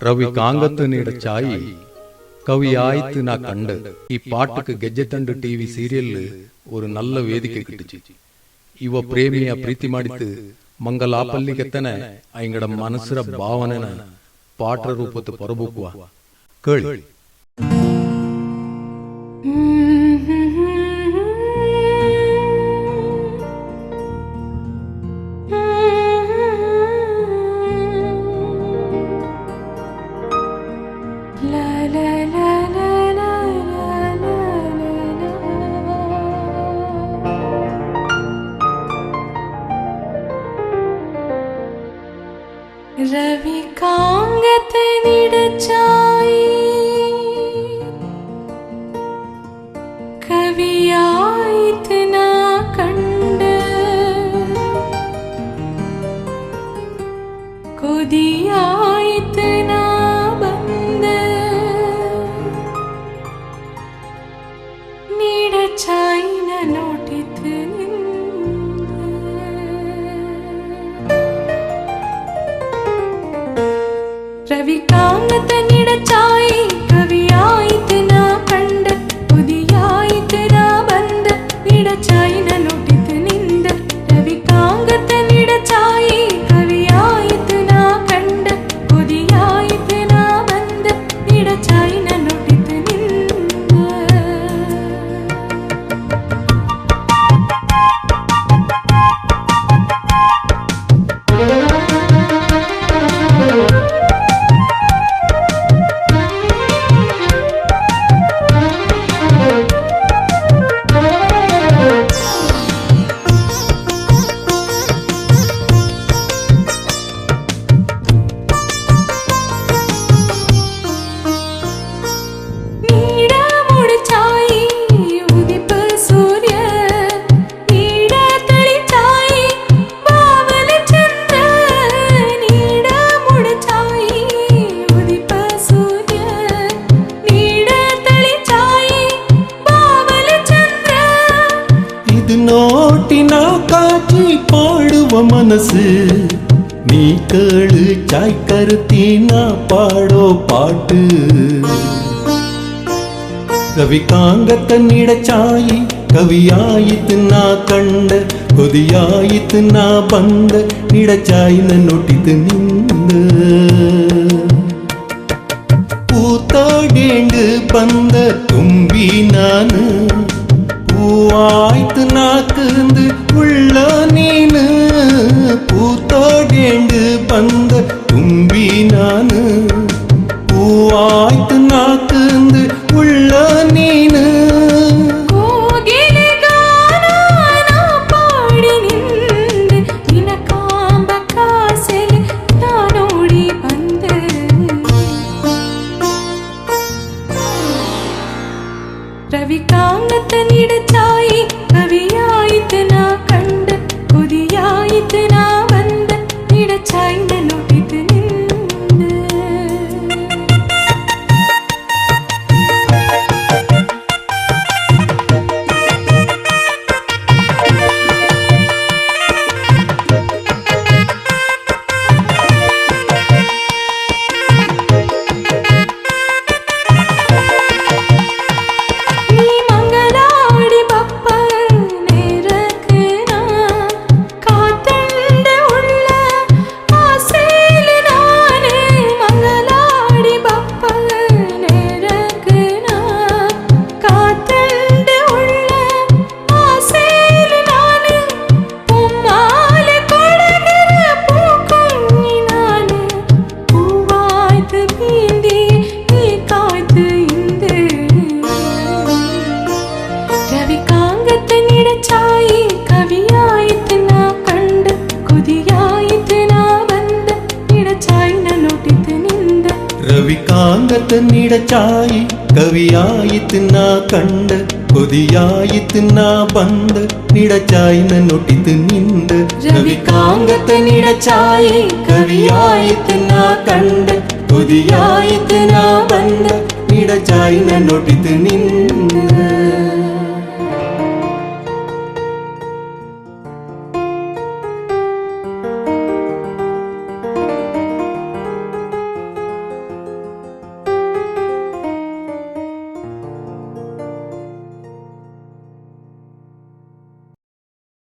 ರವಿ ಕಾಂಗತ್ತು ನೀಡ ಚಾಯಿ ಕವಿ ಆಯ್ತು ನಾ ಕಂಡು. ಈ ಪಾಟಕ್ಕೆ ಗೆಜ್ಜೆ ತಂಡು ಟಿವಿ ಸೀರಿಯಲ್ ஒரு நல்ல வேதிக்கை கிட்டுச்சு. இவ பிரேமியா பிரீத்தி ಮಾಡಿத்து ಮಂಗಲಾಪಲ್ಲಿಗೆತ್ತನ ಐಂಗಡ ಮನಸ್ಸರ ಭಾವನೆನ ಪಾಟ್ರ ರೂಪತ್ತು ಪರಬುಕುವ ಕೇಳಿ. रवि कांगत निडचाई कवियायत ना कंड कोदियायत ना बंद निडचाई न नोटित रवि कांगत निडचाई कवियायत ना कंड उदियायत ना बंद निडचाई न नोटित निंद. रवि कांगत निडचाई कवियायत ना कंड उदियायत ना बंद निडचाई न नोटित निंद. நோட்டினா காட்சி பாடுவ மனசு நீ கேளு சாய் கருத்தினா பாடோ பாட்டு. ரவி காங்கத்த நிடச்சாயி கவியாயித்து நா கண்ட கொதியாயித்து நா ಬಂದ ನಿಡಚಾಯಿನ ನೊಟ್ಟಿತು ನಿಂದ. பூத்தோடேண்டு ಬಂದ ತುಂಬಿ ನಾನು பூவாய்த்து நாக்குந்து உள்ள நீனு. பூத்தோடேண்டு ಬಂದ ತುಂಬಿ ನಾನು பூவாய்த்து நாக்குந்து உள்ள ನೀನು. रवि कांगत निडचाई कवियायत ना कंड उदियायत ना बंद निडचाई न नोटित निंद. ರವಿ ಕಾಂಗತ ನಿಡಚಾಯಿ ಕವಿಯಾಯಿತು ನಾ ಕಂಡ ಕೊದಿಯಾಯಿತು ನಾ ಬಂದ ನಿಡಚಾಯಿನ ನೊಟಿತು ನಿಂದ. ರವಿ ಕಾಂಗತ ನಿಡಚಾಯಿ ಕವಿಯಾಯಿತು ನಾ ಕಂಡ ಕೊದಿಯಾಯಿತು ನಾ ಬಂದ ನಿಡಚಾಯಿನ ನೊಟಿತು ನಿಂದ.